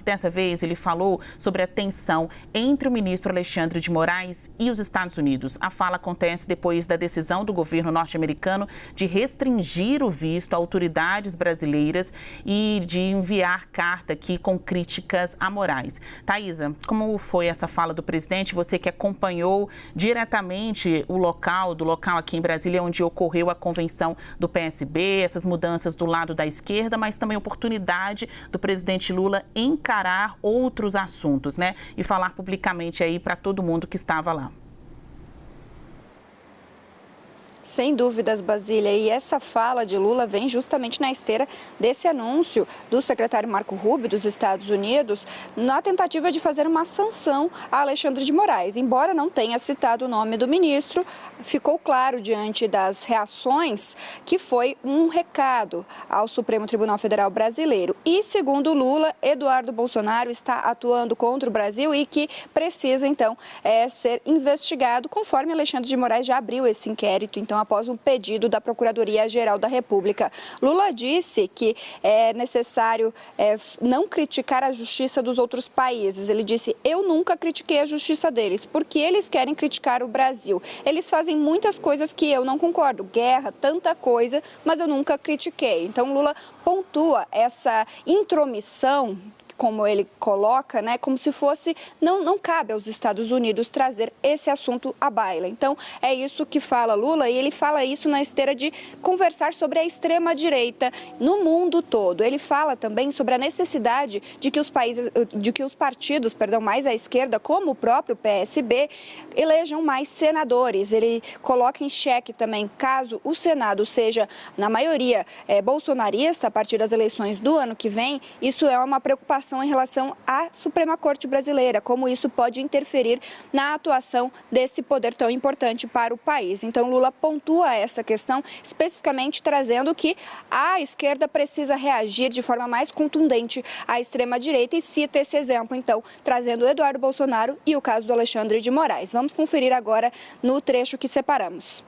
que dessa vez ele falou sobre a tensão entre o ministro Alexandre de Moraes e os Estados Unidos. A fala acontece depois da decisão do governo norte-americano de restringir o visto a autoridades brasileiras e de enviar carta aqui com críticas a Moraes. Thaisa, como foi essa fala do presidente? Você que acompanhou diretamente o local aqui em Brasília, onde ocorreu a convenção do PSB, essas mudanças do lado da esquerda, mas também a oportunidade do presidente Lula encarar outros assuntos, né? E falar publicamente aí para todo mundo que estava lá. Sem dúvidas, Basília, e essa fala de Lula vem justamente na esteira desse anúncio do secretário Marco Rubio dos Estados Unidos na tentativa de fazer uma sanção a Alexandre de Moraes. Embora não tenha citado o nome do ministro, ficou claro diante das reações que foi um recado ao Supremo Tribunal Federal Brasileiro. E, segundo Lula, Eduardo Bolsonaro está atuando contra o Brasil e que precisa, então, ser investigado, conforme Alexandre de Moraes já abriu esse inquérito, então, após um pedido da Procuradoria-Geral da República. Lula disse que é necessário não criticar a justiça dos outros países. Ele disse, eu nunca critiquei a justiça deles, porque eles querem criticar o Brasil. Eles fazem muitas coisas que eu não concordo, guerra, tanta coisa, mas eu nunca critiquei. Então, Lula pontua essa intromissão, como ele coloca, né, como se fosse, não cabe aos Estados Unidos trazer esse assunto à baila. Então, é isso que fala Lula, e ele fala isso na esteira de conversar sobre a extrema-direita no mundo todo. Ele fala também sobre a necessidade de que os partidos, mais à esquerda, como o próprio PSB, elejam mais senadores. Ele coloca em xeque também, caso o Senado seja, na maioria, bolsonarista a partir das eleições do ano que vem, isso é uma preocupação em relação à Suprema Corte Brasileira, como isso pode interferir na atuação desse poder tão importante para o país. Então, Lula pontua essa questão, especificamente trazendo que a esquerda precisa reagir de forma mais contundente à extrema-direita e cita esse exemplo, então, trazendo o Eduardo Bolsonaro e o caso do Alexandre de Moraes. Vamos conferir agora no trecho que separamos.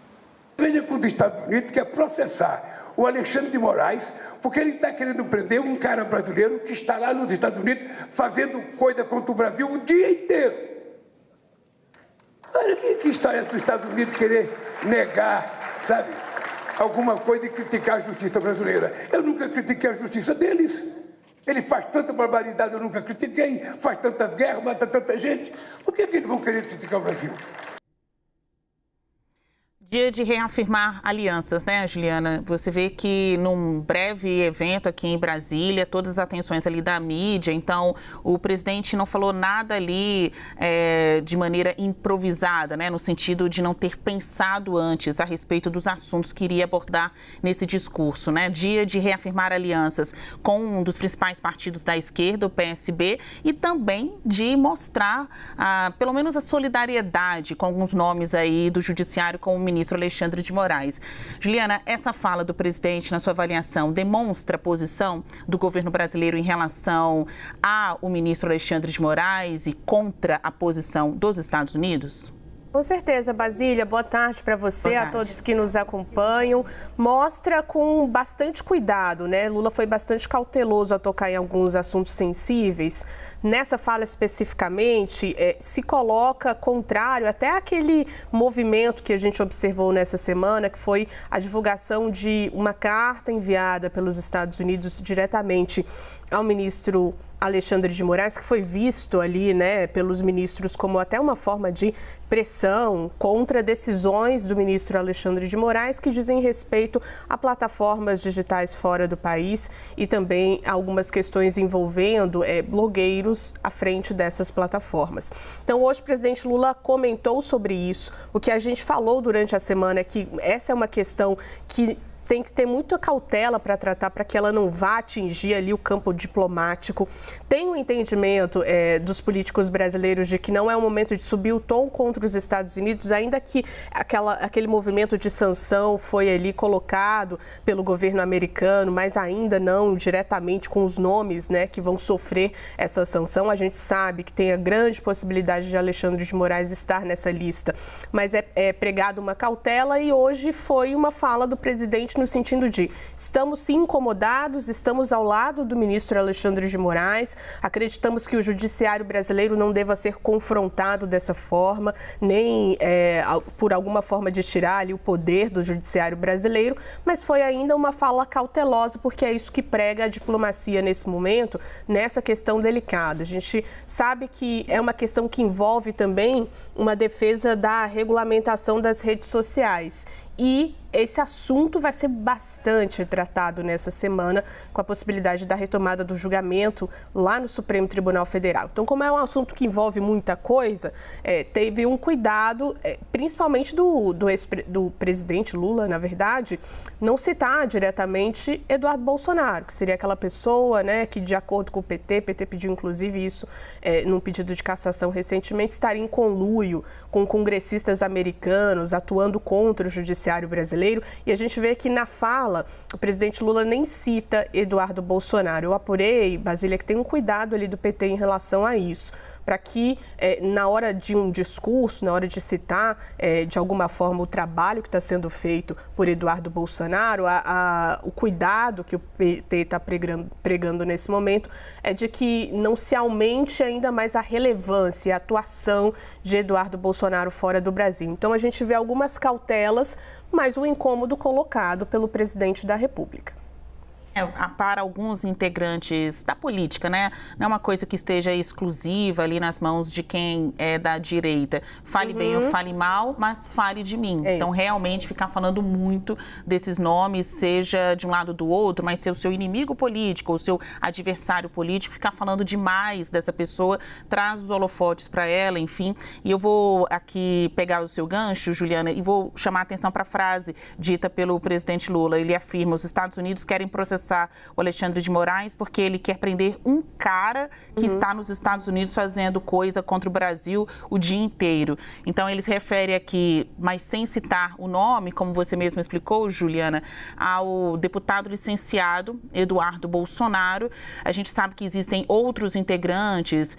Veja que os Estados Unidos quer processar o Alexandre de Moraes porque ele está querendo prender um cara brasileiro que está lá nos Estados Unidos fazendo coisa contra o Brasil o dia inteiro. Olha que história dos Estados Unidos querer negar, sabe, alguma coisa e criticar a justiça brasileira. Eu nunca critiquei a justiça deles. Ele faz tanta barbaridade, eu nunca critiquei, faz tantas guerras, mata tanta gente. Por que eles vão querer criticar o Brasil? Dia de reafirmar alianças, né, Juliana? Você vê que num breve evento aqui em Brasília, todas as atenções ali da mídia, então o presidente não falou nada ali de maneira improvisada, né, no sentido de não ter pensado antes a respeito dos assuntos que iria abordar nesse discurso, né? Dia de reafirmar alianças com um dos principais partidos da esquerda, o PSB, e também de mostrar pelo menos a solidariedade com alguns nomes aí do judiciário, com o ministro Alexandre de Moraes. Juliana, essa fala do presidente, na sua avaliação, demonstra a posição do governo brasileiro em relação ao ministro Alexandre de Moraes e contra a posição dos Estados Unidos? Com certeza, Basília. Boa tarde para você, a todos que nos acompanham. Mostra com bastante cuidado, né? Lula foi bastante cauteloso a tocar em alguns assuntos sensíveis. Nessa fala especificamente, se coloca contrário até aquele movimento que a gente observou nessa semana, que foi a divulgação de uma carta enviada pelos Estados Unidos diretamente ao ministro Alexandre de Moraes, que foi visto ali, né, pelos ministros como até uma forma de pressão contra decisões do ministro Alexandre de Moraes que dizem respeito a plataformas digitais fora do país e também algumas questões envolvendo blogueiros à frente dessas plataformas. Então, hoje o presidente Lula comentou sobre isso. O que a gente falou durante a semana é que essa é uma questão que tem que ter muita cautela para tratar, para que ela não vá atingir ali o campo diplomático. Tem um entendimento dos políticos brasileiros de que não é o momento de subir o tom contra os Estados Unidos, ainda que aquele movimento de sanção foi ali colocado pelo governo americano, mas ainda não diretamente com os nomes, né, que vão sofrer essa sanção. A gente sabe que tem a grande possibilidade de Alexandre de Moraes estar nessa lista, mas é pregado uma cautela e hoje foi uma fala do presidente presidente no sentido de estamos sim incomodados, estamos ao lado do ministro Alexandre de Moraes, acreditamos que o judiciário brasileiro não deva ser confrontado dessa forma, nem por alguma forma de tirar ali o poder do judiciário brasileiro, mas foi ainda uma fala cautelosa, porque é isso que prega a diplomacia nesse momento, nessa questão delicada. A gente sabe que é uma questão que envolve também uma defesa da regulamentação das redes sociais. E esse assunto vai ser bastante tratado nessa semana, com a possibilidade da retomada do julgamento lá no Supremo Tribunal Federal. Então, como é um assunto que envolve muita coisa, teve um cuidado, principalmente do presidente Lula, na verdade, não citar diretamente Eduardo Bolsonaro, que seria aquela pessoa, né, que, de acordo com o PT pediu inclusive isso num pedido de cassação recentemente, estaria em conluio com congressistas americanos, atuando contra o judiciário brasileiro. E a gente vê que na fala, o presidente Lula nem cita Eduardo Bolsonaro. Eu apurei, Basília, que tem um cuidado ali do PT em relação a isso, para que na hora de um discurso, na hora de citar de alguma forma o trabalho que está sendo feito por Eduardo Bolsonaro, o cuidado que o PT está pregando nesse momento é de que não se aumente ainda mais a relevância e a atuação de Eduardo Bolsonaro fora do Brasil. Então a gente vê algumas cautelas, mas um incômodo colocado pelo presidente da República. Para alguns integrantes da política, né? Não é uma coisa que esteja exclusiva ali nas mãos de quem é da direita. Fale bem ou fale mal, mas fale de mim. Então, realmente, ficar falando muito desses nomes, seja de um lado ou do outro, mas ser o seu inimigo político ou o seu adversário político, ficar falando demais dessa pessoa, traz os holofotes para ela, enfim. E eu vou aqui pegar o seu gancho, Juliana, e vou chamar a atenção para a frase dita pelo presidente Lula. Ele afirma: os Estados Unidos querem processar o Alexandre de Moraes porque ele quer prender um cara que está nos Estados Unidos fazendo coisa contra o Brasil o dia inteiro. Então, ele se refere aqui, mas sem citar o nome, como você mesma explicou, Juliana, ao deputado licenciado Eduardo Bolsonaro. A gente sabe que existem outros integrantes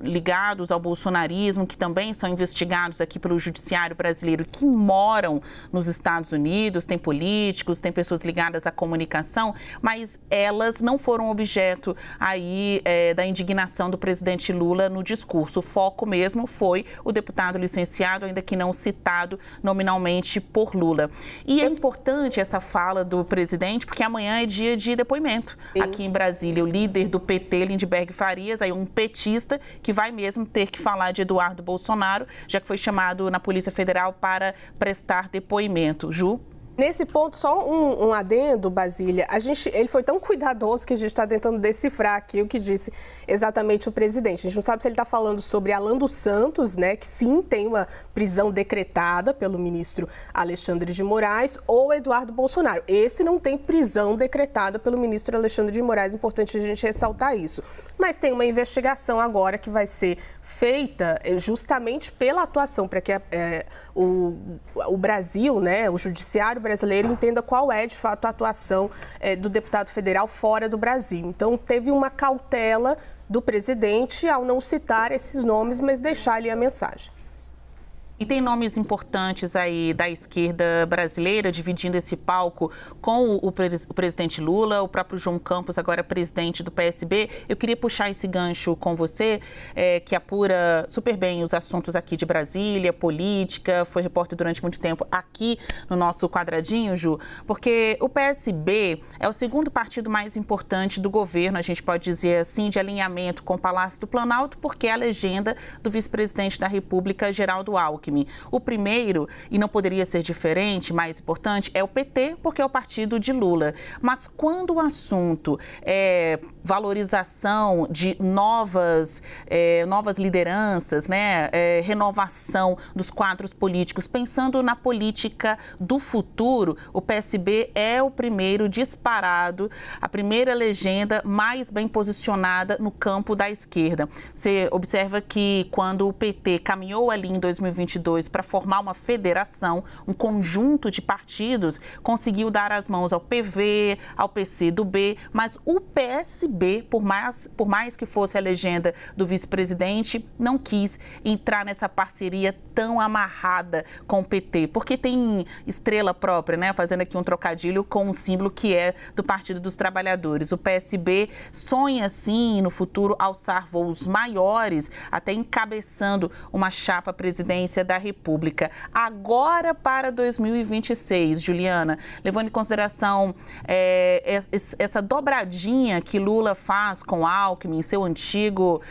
ligados ao bolsonarismo que também são investigados aqui pelo judiciário brasileiro, que moram nos Estados Unidos, tem políticos, tem pessoas ligadas à comunicação, mas elas não foram objeto aí da indignação do presidente Lula no discurso. O foco mesmo foi o deputado licenciado, ainda que não citado nominalmente por Lula. E é importante essa fala do presidente, porque amanhã é dia de depoimento aqui em Brasília. O líder do PT, Lindbergh Farias, aí um petista que vai mesmo ter que falar de Eduardo Bolsonaro, já que foi chamado na Polícia Federal para prestar depoimento. Ju? Nesse ponto, só um adendo, Basília. Ele foi tão cuidadoso que a gente está tentando decifrar aqui o que disse exatamente o presidente. A gente não sabe se ele está falando sobre Alan dos Santos, né, que sim tem uma prisão decretada pelo ministro Alexandre de Moraes, ou Eduardo Bolsonaro. Esse não tem prisão decretada pelo ministro Alexandre de Moraes. É importante a gente ressaltar isso. Mas tem uma investigação agora que vai ser feita justamente pela atuação, para que o Brasil, né, o judiciário brasileiro entenda qual é, de fato, a atuação do deputado federal fora do Brasil. Então, teve uma cautela do presidente ao não citar esses nomes, mas deixar ali a mensagem. E tem nomes importantes aí da esquerda brasileira dividindo esse palco com o presidente Lula, o próprio João Campos, agora presidente do PSB. Eu queria puxar esse gancho com você, que apura super bem os assuntos aqui de Brasília, política, foi repórter durante muito tempo aqui no nosso quadradinho, Ju, porque o PSB é o segundo partido mais importante do governo, a gente pode dizer assim, de alinhamento com o Palácio do Planalto, porque é a legenda do vice-presidente da República, Geraldo Alckmin. O primeiro, e não poderia ser diferente, mais importante, é o PT, porque é o partido de Lula. Mas quando o assunto é valorização de novas lideranças, né, renovação dos quadros políticos, pensando na política do futuro, o PSB é o primeiro disparado, a primeira legenda mais bem posicionada no campo da esquerda. Você observa que quando o PT caminhou ali em 2022, 2022 para formar uma federação, um conjunto de partidos, conseguiu dar as mãos ao PV, ao PCdoB, mas o PSB, por mais que fosse a legenda do vice-presidente, não quis entrar nessa parceria tão amarrada com o PT, porque tem estrela própria, né? Fazendo aqui um trocadilho com um símbolo que é do Partido dos Trabalhadores. O PSB sonha, sim, no futuro, alçar voos maiores, até encabeçando uma chapa à presidência da República. Agora, para 2026, Juliana, levando em consideração essa dobradinha que Lula faz com Alckmin, seu antigo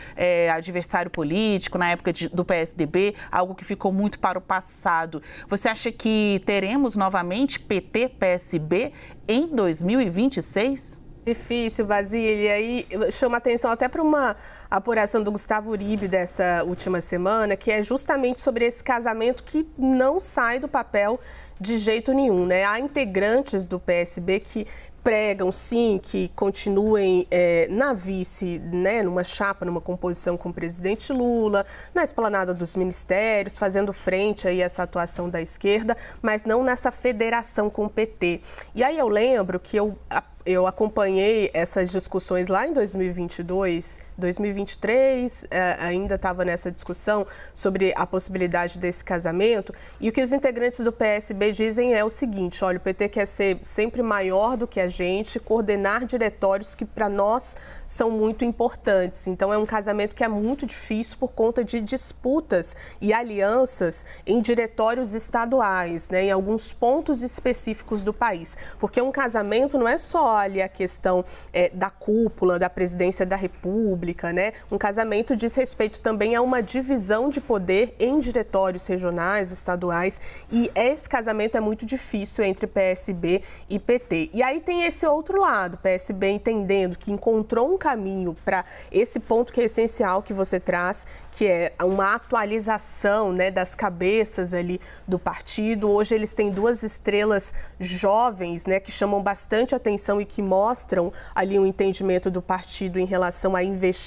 adversário político, na época do PSDB, algo que ficou muito para o passado. Você acha que teremos novamente PT-PSB em 2026? Difícil, Basília, e aí chama atenção até para uma apuração do Gustavo Uribe dessa última semana, que é justamente sobre esse casamento que não sai do papel de jeito nenhum, né? Há integrantes do PSB que pregam, sim, que continuem na vice, né, numa chapa, numa composição com o presidente Lula, na esplanada dos ministérios, fazendo frente aí a essa atuação da esquerda, mas não nessa federação com o PT. E aí eu lembro que eu acompanhei essas discussões lá em 2022, 2023, ainda estava nessa discussão sobre a possibilidade desse casamento, e o que os integrantes do PSB dizem é o seguinte: olha, o PT quer ser sempre maior do que a gente, coordenar diretórios que para nós são muito importantes. Então é um casamento que é muito difícil por conta de disputas e alianças em diretórios estaduais, né, em alguns pontos específicos do país. Porque um casamento não é só ali a questão da cúpula, da presidência da República, né? Um casamento diz respeito também a uma divisão de poder em diretórios regionais, estaduais, e esse casamento é muito difícil entre PSB e PT. E aí tem esse outro lado, PSB entendendo que encontrou um caminho para esse ponto que é essencial que você traz, que é uma atualização, né, das cabeças ali do partido. Hoje eles têm duas estrelas jovens, né, que chamam bastante atenção e que mostram ali um entendimento do partido em relação a investir.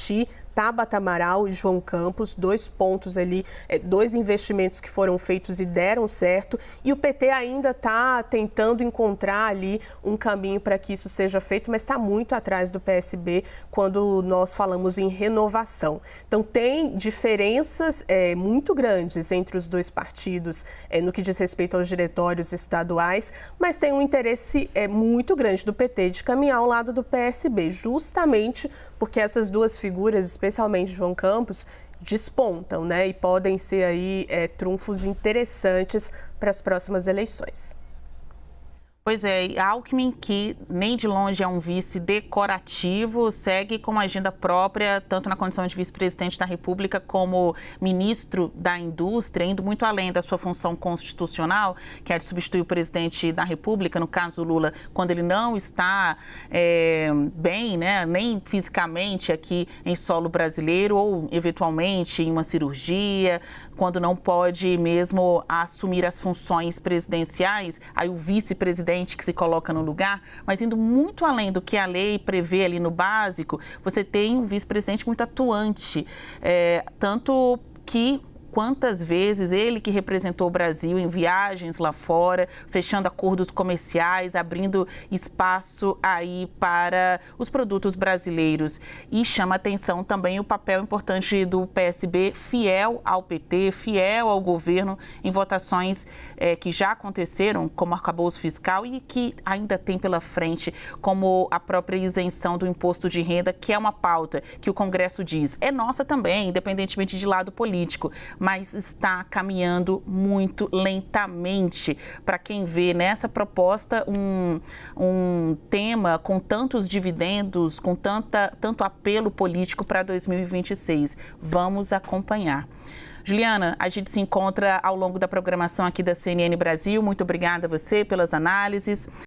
Tabata Amaral e João Campos, 2 pontos ali, 2 investimentos que foram feitos e deram certo, e o PT ainda está tentando encontrar ali um caminho para que isso seja feito, mas está muito atrás do PSB quando nós falamos em renovação. Então tem diferenças muito grandes entre os dois partidos no que diz respeito aos diretórios estaduais, mas tem um interesse muito grande do PT de caminhar ao lado do PSB, justamente porque essas duas figuras, especialmente João Campos, despontam, né? E podem ser aí trunfos interessantes para as próximas eleições. Pois é, Alckmin, que nem de longe é um vice decorativo, segue com uma agenda própria, tanto na condição de vice-presidente da República como ministro da Indústria, indo muito além da sua função constitucional, que é de substituir o presidente da República, no caso Lula, quando ele não está bem, né, nem fisicamente aqui em solo brasileiro, ou eventualmente em uma cirurgia, quando não pode mesmo assumir as funções presidenciais, aí o vice-presidente que se coloca no lugar, mas indo muito além do que a lei prevê ali no básico, você tem um vice-presidente muito atuante, tanto que quantas vezes ele que representou o Brasil em viagens lá fora, fechando acordos comerciais, abrindo espaço aí para os produtos brasileiros. E chama atenção também o papel importante do PSB, fiel ao PT, fiel ao governo, em votações que já aconteceram, como arcabouço fiscal, e que ainda tem pela frente, como a própria isenção do imposto de renda, que é uma pauta que o Congresso diz é nossa também, independentemente de lado político, mas está caminhando muito lentamente. Para quem vê nessa proposta um tema com tantos dividendos, com tanto apelo político para 2026. Vamos acompanhar. Juliana, a gente se encontra ao longo da programação aqui da CNN Brasil. Muito obrigada a você pelas análises.